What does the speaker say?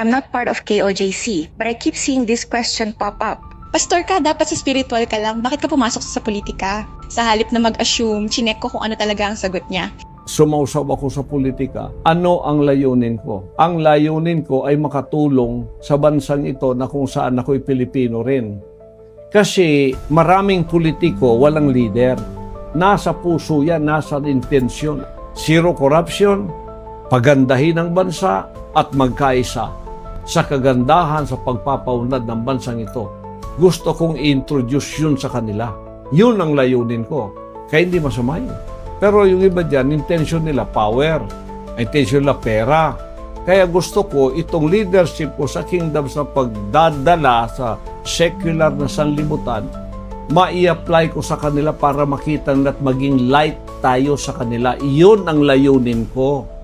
I'm not part of KOJC, but I keep seeing this question pop up. Pastor ka, dapat sa spiritual ka lang. Bakit ka pumasok sa politika? Sa halip na mag-assume, chinek ko kung ano talaga ang sagot niya. Sumausaw ako sa politika. Ano ang layunin ko? Ang layunin ko ay makatulong sa bansang ito na kung saan ako'y Pilipino rin. Kasi maraming politiko walang leader. Nasa puso yan, nasa intensyon. Zero corruption, pagandahin ang bansa at magkaisa sa kagandahan sa pagpapaunlad ng bansang ito. Gusto kong i-introduce yun sa kanila. Yun ang layunin ko. Kaya hindi masama yun. Pero yung iba dyan, intention nila power. Intention nila pera. Kaya gusto ko itong leadership ko sa kingdom sa pagdadala sa secular na sanlibutan, mai-apply ko sa kanila para makita nila at maging light tayo sa kanila. Iyon ang layunin ko.